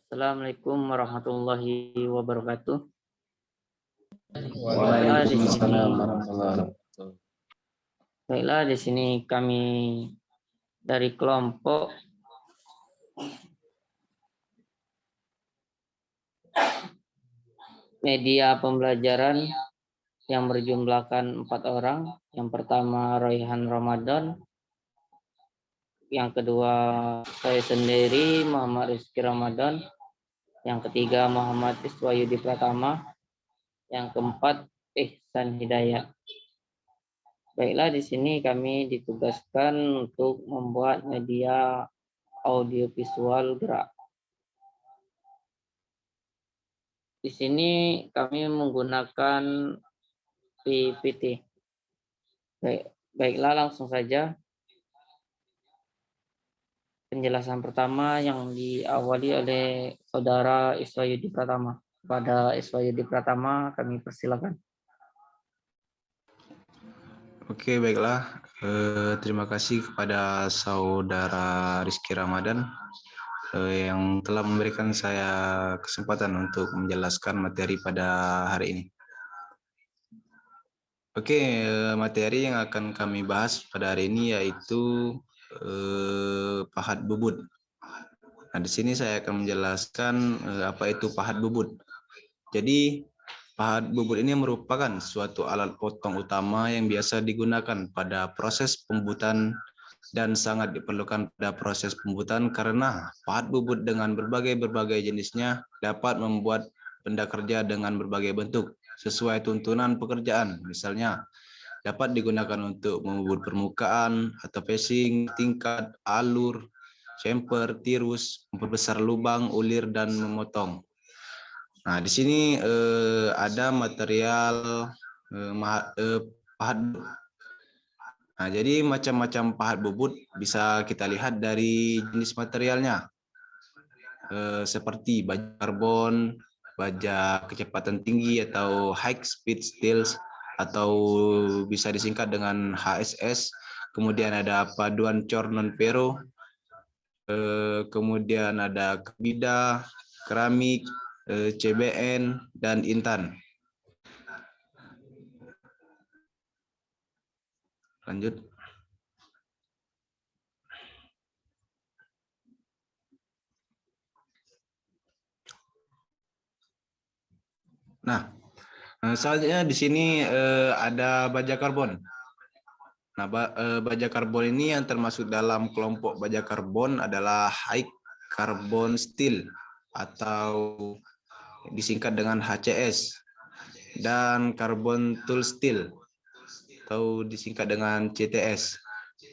Assalamualaikum warahmatullahi wabarakatuh. Waalaikumsalam warahmatullahi wabarakatuh. Baiklah, di sini kami dari kelompok media pembelajaran yang berjumlahkan 4 orang. Yang pertama Royhan Ramadan, yang kedua saya sendiri Muhammad Rizky Ramadan, yang ketiga Muhammad Iswayudi Pratama, yang keempat Ihsan Hidayat. Baiklah, di sini kami ditugaskan untuk membuat media audiovisual gerak. Di sini kami menggunakan PPT. Baiklah, langsung saja. Penjelasan pertama yang diawali oleh Saudara Iswayudi Pratama. Pada Iswayudi Pratama kami persilakan. Oke, baiklah. Terima kasih kepada Saudara Rizky Ramadan yang telah memberikan saya kesempatan untuk menjelaskan materi pada hari ini. Oke, materi yang akan kami bahas pada hari ini yaitu pahat bubut. Nah, di sini saya akan menjelaskan apa itu pahat bubut. Jadi, pahat bubut ini merupakan suatu alat potong utama yang biasa digunakan pada proses pembuatan dan sangat diperlukan pada proses pembuatan karena pahat bubut dengan berbagai jenisnya dapat membuat benda kerja dengan berbagai bentuk sesuai tuntunan pekerjaan. Misalnya, dapat digunakan untuk membubut permukaan atau facing, tingkat, alur, chamfer, tirus, memperbesar lubang, ulir, dan memotong. Nah, di sini ada material pahat bubut. Nah, jadi macam-macam pahat bubut bisa kita lihat dari jenis materialnya, seperti baja karbon, baja kecepatan tinggi atau high speed steels, atau bisa disingkat dengan HSS. Kemudian ada paduan cor non ferro, kemudian ada kebida, keramik, CBN, dan intan. Lanjut. Nah, selanjutnya di sini ada baja karbon. Nah, baja karbon ini yang termasuk dalam kelompok baja karbon adalah high carbon steel atau disingkat dengan HCS, dan carbon tool steel atau disingkat dengan CTS.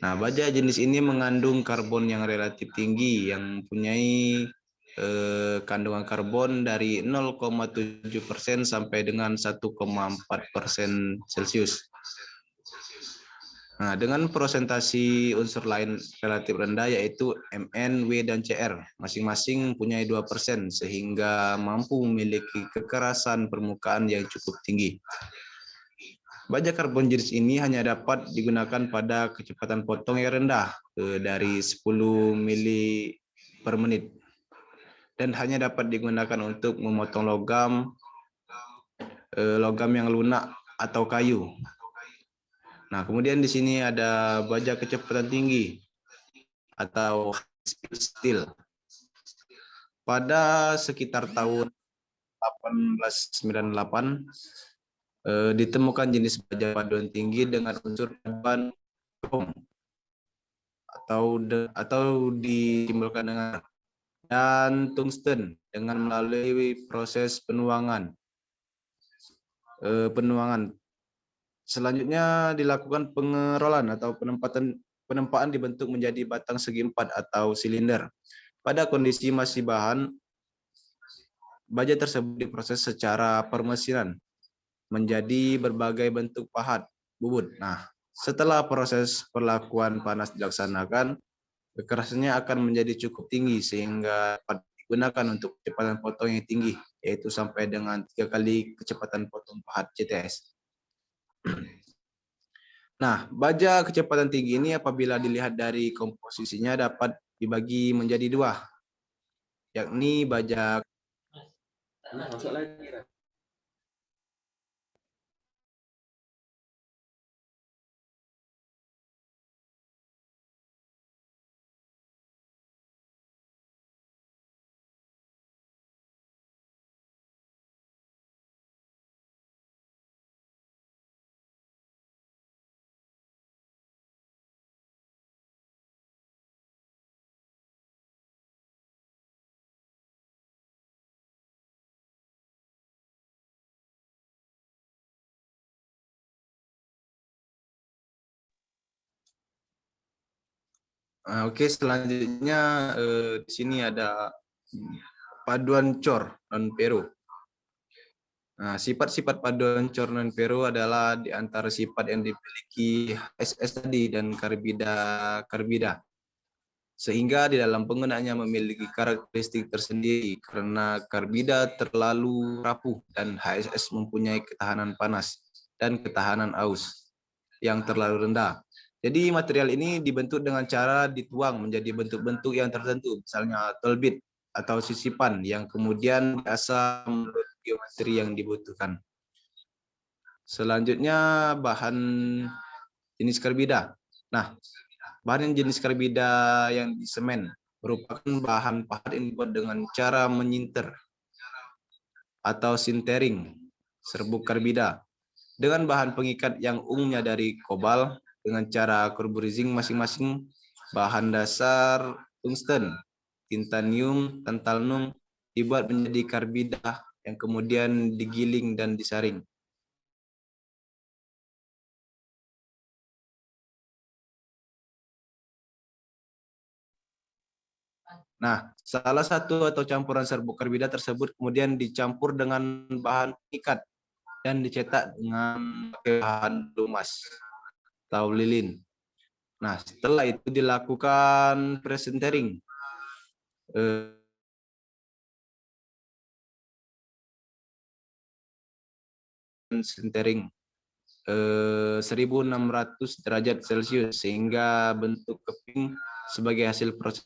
Nah, baja jenis ini mengandung karbon yang relatif tinggi yang mempunyai kandungan karbon dari 0,7% sampai dengan 1,4% Celcius. Nah, dengan prosentasi unsur lain relatif rendah yaitu Mn, W, dan Cr. Masing-masing mempunyai 2% sehingga mampu memiliki kekerasan permukaan yang cukup tinggi. Baja karbon jenis ini hanya dapat digunakan pada kecepatan potong yang rendah dari 10 mili per menit dan hanya dapat digunakan untuk memotong logam yang lunak atau kayu. Nah, kemudian di sini ada baja kecepatan tinggi atau high speed steel. Pada sekitar tahun 1898 ditemukan jenis baja paduan tinggi dengan unsur paduan krom atau ditimbulkan dengan dan tungsten dengan melalui proses penuangan. Selanjutnya dilakukan pengerolan atau penempaan dibentuk menjadi batang segi empat atau silinder. Pada kondisi masih bahan, baja tersebut diproses secara permesinan menjadi berbagai bentuk pahat bubut. Nah, setelah proses perlakuan panas dilaksanakan, kekerasannya akan menjadi cukup tinggi sehingga dapat digunakan untuk kecepatan potong yang tinggi, yaitu sampai dengan 3 kali kecepatan potong pahat CTS. Nah, baja kecepatan tinggi ini apabila dilihat dari komposisinya dapat dibagi menjadi dua. yakni bajak. Oke, selanjutnya di sini ada paduan cor non Peru. Nah, sifat-sifat paduan cor non Peru adalah di antara sifat yang dimiliki HSS tadi dan karbida. Sehingga di dalam penggunaannya memiliki karakteristik tersendiri karena karbida terlalu rapuh dan HSS mempunyai ketahanan panas dan ketahanan aus yang terlalu rendah. Jadi material ini dibentuk dengan cara dituang menjadi bentuk-bentuk yang tertentu, misalnya tolbit atau sisipan yang kemudian diasah menurut geometri yang dibutuhkan. Selanjutnya bahan jenis karbida. Nah, bahan jenis karbida yang di semen merupakan bahan pahat yang dibuat dengan cara menyinter atau sintering serbuk karbida dengan bahan pengikat yang umumnya dari kobal dengan cara carburizing masing-masing bahan dasar tungsten, titanium, tantalum dibuat menjadi karbida yang kemudian digiling dan disaring. Nah, salah satu atau campuran serbuk karbida tersebut kemudian dicampur dengan bahan pengikat dan dicetak dengan bahan lumas atau lilin. Nah, setelah itu dilakukan presentering. Sintering 1600 derajat Celcius sehingga bentuk keping sebagai hasil proses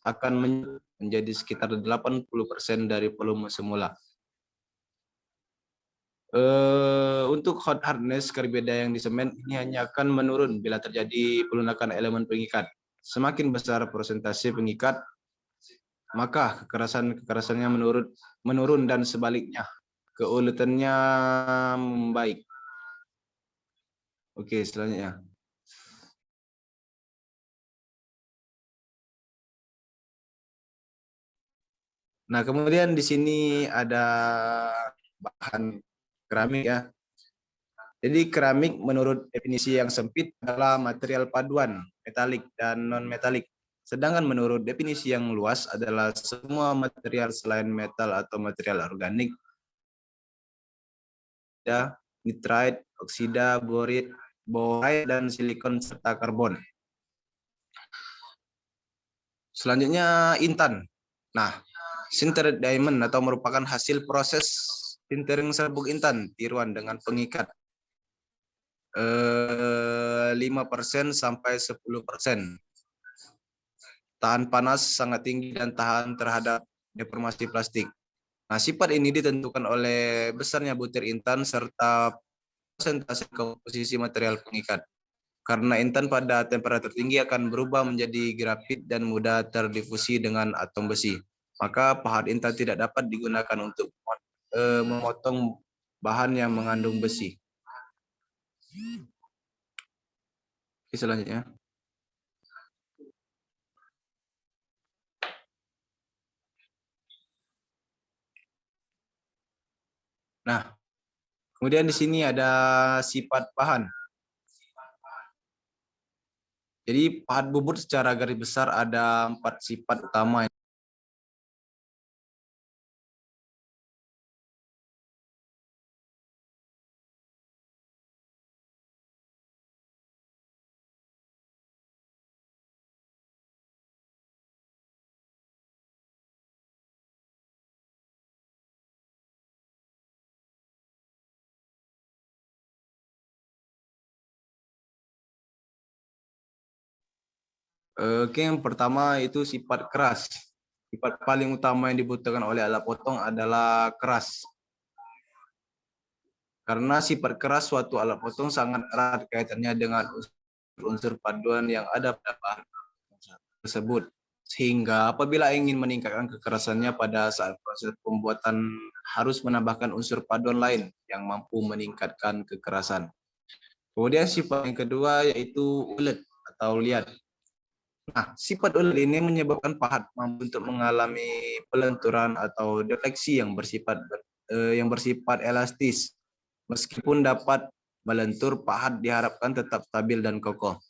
akan menjadi sekitar 80% dari volume semula. Untuk hot hardness karbida yang di semen ini hanya akan menurun bila terjadi pelunakan elemen pengikat. Semakin besar persentase pengikat, maka kekerasannya menurun dan sebaliknya keuletannya membaik. Oke, selanjutnya. Nah, kemudian di sini ada bahan keramik ya. Jadi keramik menurut definisi yang sempit adalah material paduan metalik dan non-metalik. Sedangkan menurut definisi yang luas adalah semua material selain metal atau material organik, nitride, oksida, boride, dan silikon serta karbon. Selanjutnya intan. Nah, sintered diamond atau merupakan hasil proses sintering serbuk intan tiruan dengan pengikat 5% sampai 10%. Tahan panas sangat tinggi dan tahan terhadap deformasi plastik. Nah, sifat ini ditentukan oleh besarnya butir intan serta persentase komposisi material pengikat. Karena intan pada temperatur tinggi akan berubah menjadi grafit dan mudah terdifusi dengan atom besi. Maka pahat intan tidak dapat digunakan untuk memotong bahan yang mengandung besi. Oke, selanjutnya. Nah, kemudian di sini ada sifat bahan. Jadi pahat bubut secara garis besar ada 4 sifat utama. Oke, yang pertama itu sifat keras. Sifat paling utama yang dibutuhkan oleh alat potong adalah keras. Karena sifat keras suatu alat potong sangat erat kaitannya dengan unsur paduan yang ada pada bahan tersebut. Sehingga apabila ingin meningkatkan kekerasannya pada saat proses pembuatan harus menambahkan unsur paduan lain yang mampu meningkatkan kekerasan. Kemudian sifat yang kedua yaitu ulet atau liat. Nah, sifat ulet ini menyebabkan pahat mampu untuk mengalami pelenturan atau defleksi yang bersifat elastis. Meskipun dapat melentur, pahat diharapkan tetap stabil dan kokoh.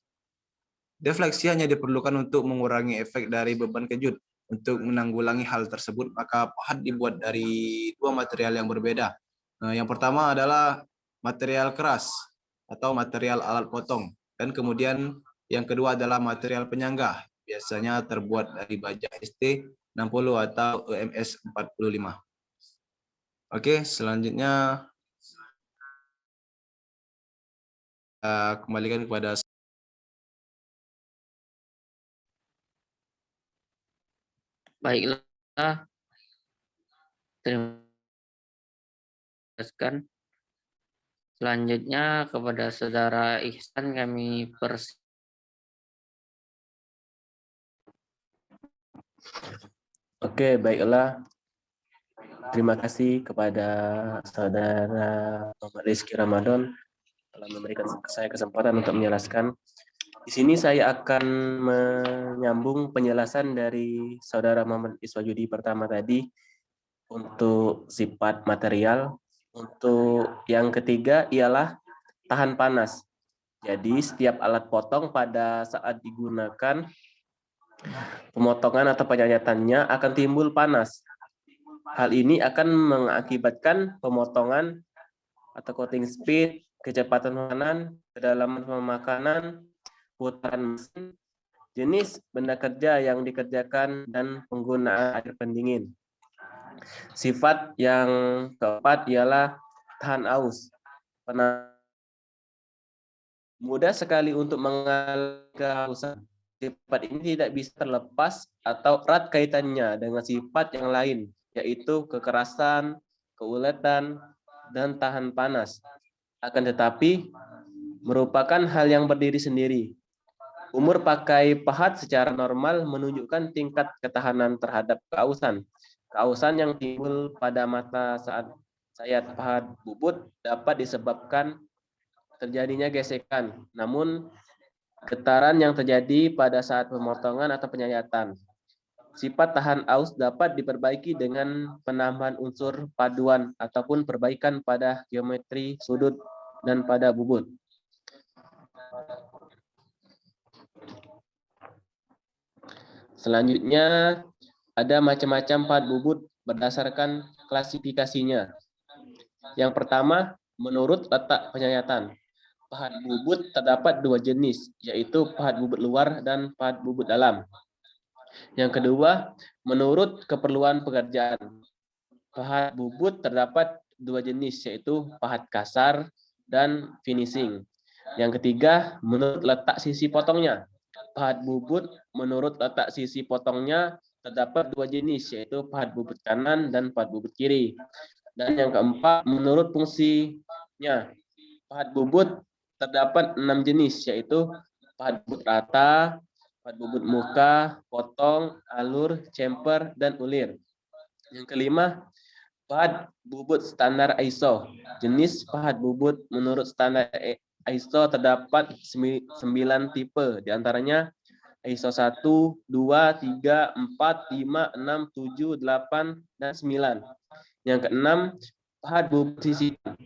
Defleksi hanya diperlukan untuk mengurangi efek dari beban kejut. Untuk menanggulangi hal tersebut, maka pahat dibuat dari dua material yang berbeda. Yang pertama adalah material keras atau material alat potong. Dan kemudian yang kedua adalah material penyangga, biasanya terbuat dari baja ST60 atau EMS 45. Oke, selanjutnya kembalikan kepada Baiklah, terima kasih. Selanjutnya kepada Saudara Ihsan kami Oke, baiklah. Terima kasih kepada Saudara Muhammad Rizky Ramadan telah memberikan saya kesempatan untuk menjelaskan. Di sini saya akan menyambung penjelasan dari Saudara Muhammad Iswajudi pertama tadi untuk sifat material. Untuk yang ketiga ialah tahan panas. Jadi setiap alat potong pada saat digunakan pemotongan atau penyayatannya akan timbul panas. Hal ini akan mengakibatkan pemotongan atau coating speed, kecepatan makanan, kedalaman pemakanan, putaran mesin, jenis benda kerja yang dikerjakan, dan penggunaan air pendingin. Sifat yang keempat ialah tahan aus. Mudah sekali untuk mengalami kehausan. Sifat ini tidak bisa terlepas atau erat kaitannya dengan sifat yang lain, yaitu kekerasan, keuletan, dan tahan panas. Akan tetapi, merupakan hal yang berdiri sendiri. Umur pakai pahat secara normal menunjukkan tingkat ketahanan terhadap keausan. Keausan yang timbul pada mata saat sayat pahat bubut dapat disebabkan terjadinya gesekan, namun getaran yang terjadi pada saat pemotongan atau penyayatan. Sifat tahan aus dapat diperbaiki dengan penambahan unsur paduan ataupun perbaikan pada geometri sudut dan pada bubut. Selanjutnya, ada macam-macam pahat bubut berdasarkan klasifikasinya. Yang pertama, menurut letak penyayatan. Pahat bubut terdapat dua jenis, yaitu pahat bubut luar dan pahat bubut dalam. Yang kedua, menurut keperluan pekerjaan. Pahat bubut terdapat dua jenis, yaitu pahat kasar dan finishing. Yang ketiga, menurut letak sisi potongnya. Pahat bubut menurut letak sisi potongnya terdapat dua jenis, yaitu pahat bubut kanan dan pahat bubut kiri. Dan yang keempat, menurut fungsinya. Pahat bubut terdapat 6 jenis, yaitu pahat bubut rata, pahat bubut muka, potong, alur, chamfer, dan ulir. Yang kelima, pahat bubut standar ISO. Jenis pahat bubut menurut standar ISO terdapat 9 tipe, diantaranya ISO 1, 2, 3, 4, 5, 6, 7, 8, dan 9. Yang keenam, pahat bubut sisipan.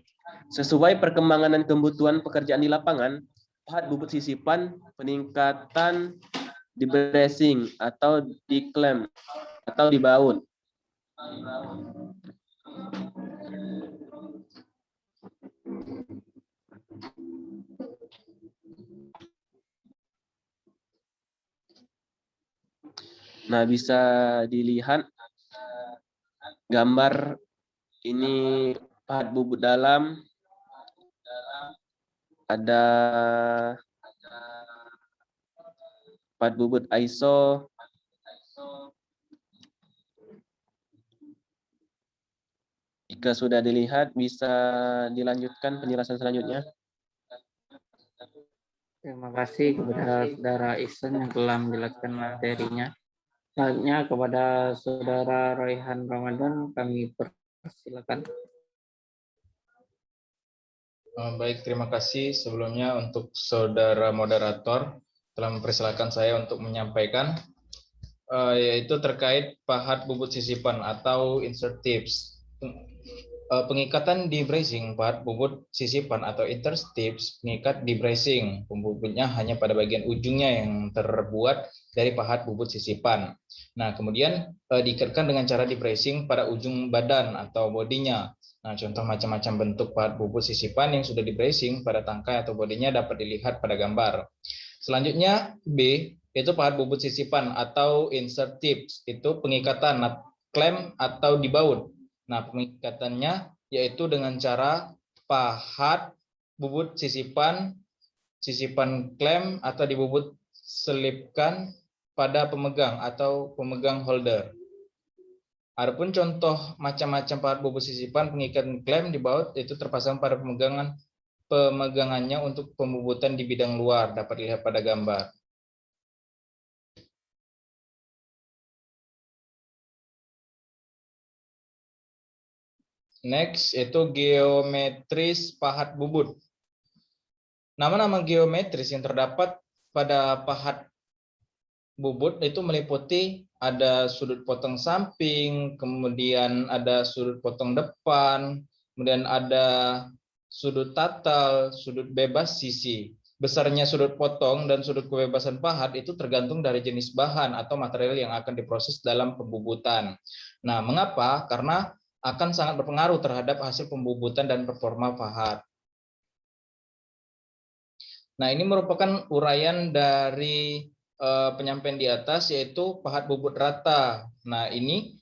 Sesuai perkembangan dan kebutuhan pekerjaan di lapangan, pahat bubut sisipan peningkatan di bracing atau di klem atau di baut. Nah, bisa dilihat gambar ini pahat bubut dalam, ada pahat bubut ISO, Jika sudah dilihat, bisa dilanjutkan penjelasan selanjutnya. Terima kasih kepada Saudara Ihsan yang telah menjelaskan materinya. Selanjutnya kepada Saudara Royhan Ramadan kami persilakan. Baik, terima kasih sebelumnya untuk Saudara moderator telah mempersilahkan saya untuk menyampaikan yaitu terkait pahat bubut sisipan atau insert tips. Pengikatan di bracing pahat bubut sisipan atau insert tips pengikat di bracing, pembubutnya hanya pada bagian ujungnya yang terbuat dari pahat bubut sisipan. Nah, kemudian diikatkan dengan cara di bracing pada ujung badan atau bodinya. Nah, contoh macam-macam bentuk pahat bubut sisipan yang sudah di bracing pada tangkai atau bodinya dapat dilihat pada gambar. Selanjutnya B, itu pahat bubut sisipan atau insert tips, itu pengikatan klem atau dibaut. Nah, pengikatannya yaitu dengan cara pahat bubut sisipan klem atau dibubut selipkan pada pemegang atau pemegang holder. Adapun contoh macam-macam pahat bubut sisipan pengikatan klem dibaut itu terpasang pada pemegangannya untuk pembubutan di bidang luar, dapat dilihat pada gambar. Next, itu geometris pahat bubut. Nama-nama geometris yang terdapat pada pahat bubut itu meliputi ada sudut potong samping, kemudian ada sudut potong depan, kemudian ada sudut tatal, sudut bebas sisi. Besarnya sudut potong dan sudut kebebasan pahat itu tergantung dari jenis bahan atau material yang akan diproses dalam pembubutan. Nah, mengapa? Karena akan sangat berpengaruh terhadap hasil pembubutan dan performa pahat. Nah, ini merupakan uraian dari penyampaian di atas, yaitu pahat bubut rata. Nah, ini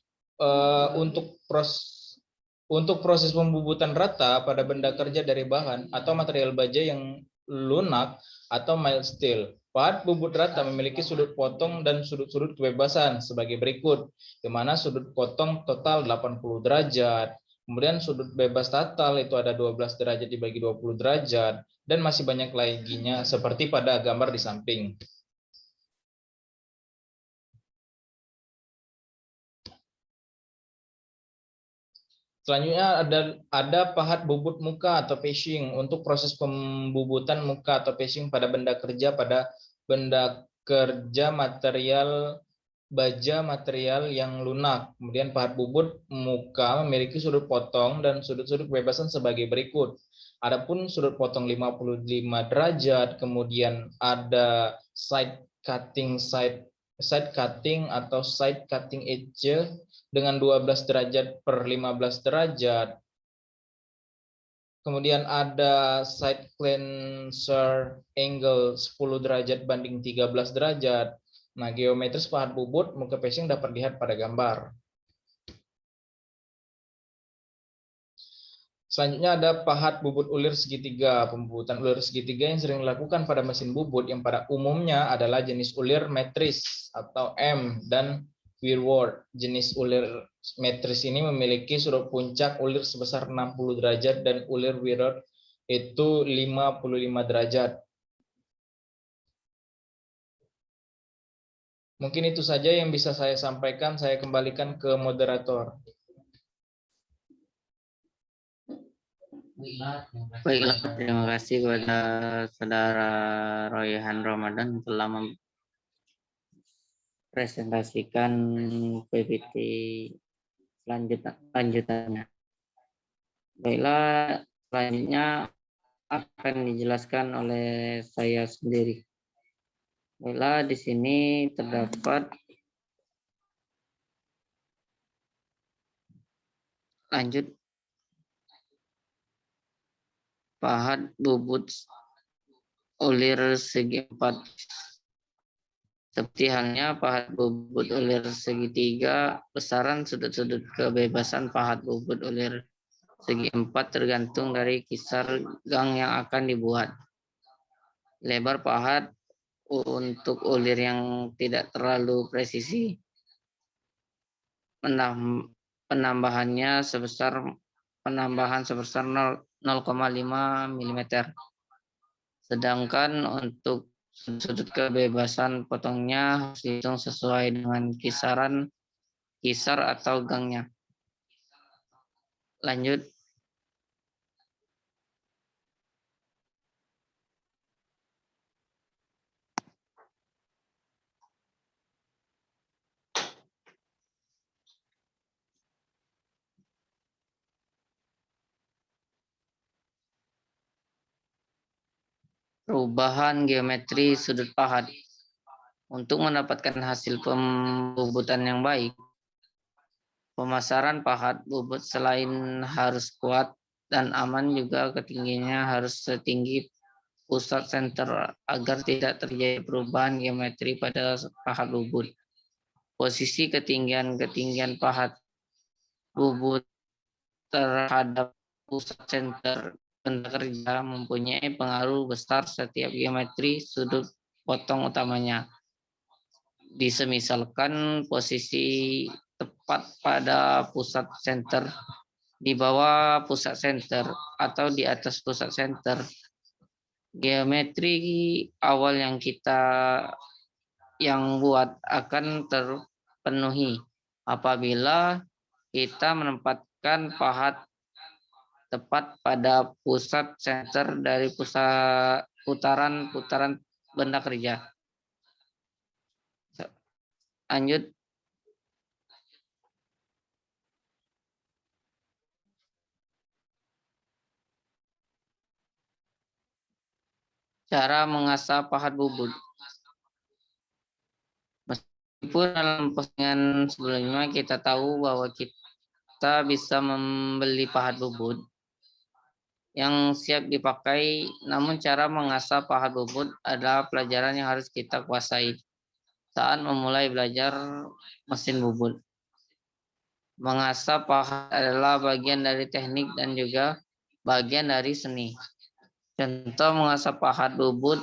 untuk proses pembubutan rata pada benda kerja dari bahan atau material baja yang lunak atau mild steel. Pahat bubut rata memiliki sudut potong dan sudut-sudut kebebasan sebagai berikut, di mana sudut potong total 80 derajat, kemudian sudut bebas total itu ada 12 derajat dibagi 20 derajat, dan masih banyak lainnya seperti pada gambar di samping. Selanjutnya ada pahat bubut muka atau facing untuk proses pembubutan muka atau facing pada benda kerja material baja material yang lunak. Kemudian pahat bubut muka memiliki sudut potong dan sudut-sudut kebebasan sebagai berikut. Adapun sudut potong 55 derajat, kemudian ada side cutting atau side cutting edge dengan 12 derajat per 15 derajat. Kemudian ada side cleanser angle 10 derajat banding 13 derajat. Nah, geometris pahat bubut muka facing dapat dilihat pada gambar. Selanjutnya ada pahat bubut ulir segitiga. Pembubutan ulir segitiga yang sering dilakukan pada mesin bubut yang pada umumnya adalah jenis ulir metris atau M dan Whirlwood. Jenis ulir metris ini memiliki sudut puncak ulir sebesar 60 derajat dan ulir Whirlwood itu 55 derajat. Mungkin itu saja yang bisa saya sampaikan. Saya kembalikan ke moderator. Baiklah, terima kasih kepada Saudara Royhan Ramadan telah presentasikan PPT lanjutannya. Baiklah, selanjutnya akan dijelaskan oleh saya sendiri. Baiklah, di sini terdapat lanjut pahat bubut ulir segi 4. Seperti halnya pahat bubut ulir segitiga, besaran sudut-sudut kebebasan pahat bubut ulir segi 4 tergantung dari kisar gang yang akan dibuat. Lebar pahat untuk ulir yang tidak terlalu presisi, penambahannya sebesar penambahan sebesar 0,5 mm. Sedangkan untuk sudut kebebasan potongnya harus dihitung sesuai dengan kisar atau gangnya. Lanjut. Perubahan geometri sudut pahat. Untuk mendapatkan hasil pembubutan yang baik, pemasaran pahat bubut selain harus kuat dan aman, juga ketinggiannya harus setinggi pusat senter agar tidak terjadi perubahan geometri pada pahat bubut. Posisi ketinggian pahat bubut terhadap pusat senter benda kerja mempunyai pengaruh besar setiap geometri sudut potong utamanya. Disemisalkan posisi tepat pada pusat senter, di bawah pusat senter, atau di atas pusat senter. Geometri awal yang buat akan terpenuhi apabila kita menempatkan pahat tepat pada pusat senter dari pusat putaran benda kerja. Lanjut. Cara mengasah pahat bubut. Meskipun dalam postingan sebelumnya kita tahu bahwa kita bisa membeli pahat bubut yang siap dipakai, namun cara mengasah pahat bubut adalah pelajaran yang harus kita kuasai saat memulai belajar mesin bubut. Mengasah pahat adalah bagian dari teknik dan juga bagian dari seni. Contoh mengasah pahat bubut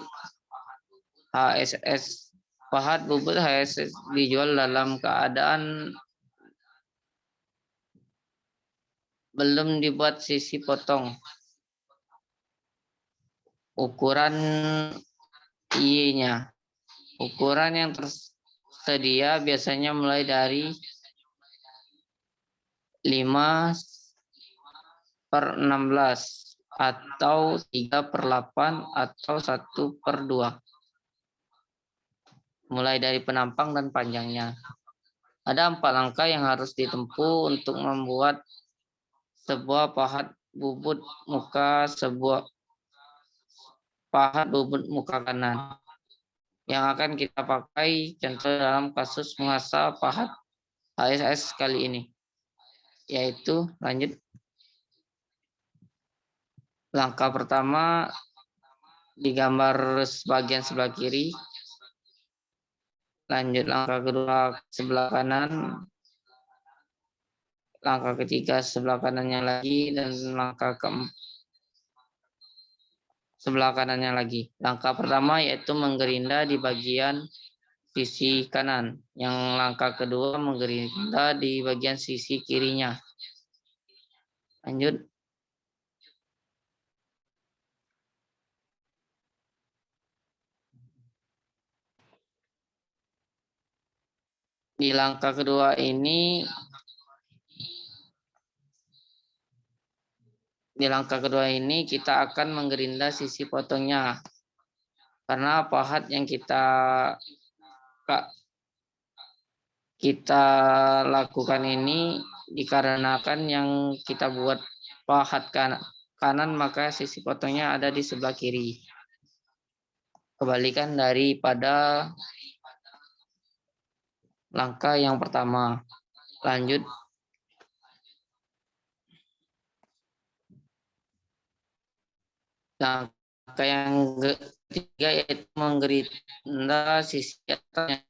HSS. Pahat bubut HSS dijual dalam keadaan belum dibuat sisi potong. Ukuran I-nya. Ukuran yang tersedia biasanya mulai dari 5/16 atau 3/8 atau 1/2. Mulai dari penampang dan panjangnya. Ada 4 langkah yang harus ditempuh untuk membuat sebuah pahat bubut muka kanan yang akan kita pakai contoh dalam kasus mengasah pahat HSS kali ini, yaitu lanjut. Langkah pertama digambar bagian sebelah kiri. Lanjut langkah kedua sebelah kanan. Langkah ketiga sebelah kanannya lagi, dan langkah keempat sebelah kanannya lagi. Langkah pertama yaitu menggerinda di bagian sisi kanan. Yang langkah kedua menggerinda di bagian sisi kirinya. Lanjut. Di langkah kedua ini kita akan menggerinda sisi potongnya. Karena pahat yang kita lakukan ini dikarenakan yang kita buat pahat kanan, maka sisi potongnya ada di sebelah kiri. Kebalikan daripada langkah yang pertama. Lanjut. Langkah yang ketiga yaitu menggerinda sisi atasnya.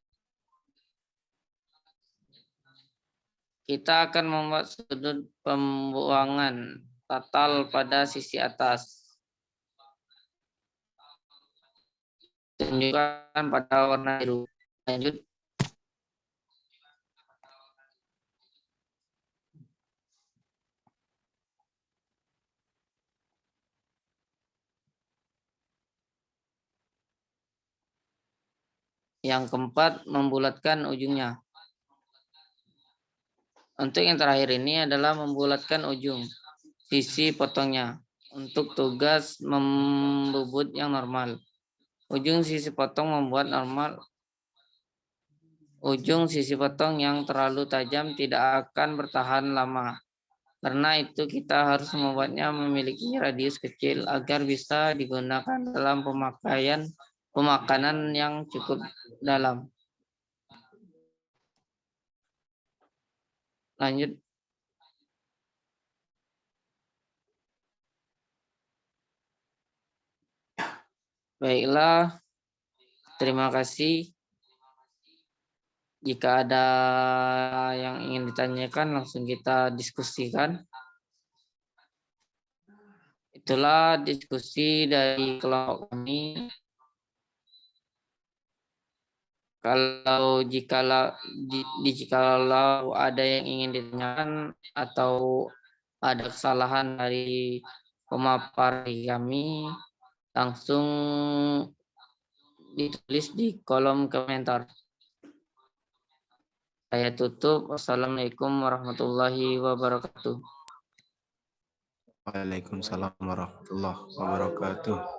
Kita akan membuat sudut pembuangan tatal pada sisi atas. Tunjukkan pada warna biru. Lanjut. Yang keempat, membulatkan ujungnya. Untuk yang terakhir ini adalah membulatkan ujung sisi potongnya untuk tugas membubut yang normal. Ujung sisi potong membuat normal. Ujung sisi potong yang terlalu tajam tidak akan bertahan lama. Karena itu kita harus membuatnya memiliki radius kecil agar bisa digunakan dalam pemakanan yang cukup dalam. Lanjut. Baiklah, terima kasih. Jika ada yang ingin ditanyakan, langsung kita diskusikan. Itulah diskusi dari kelompok kami. Jikalau ada yang ingin ditanyakan atau ada kesalahan dari pemapar kami, langsung ditulis di kolom komentar. Saya tutup. Wassalamualaikum warahmatullahi wabarakatuh. Waalaikumsalam warahmatullahi wabarakatuh.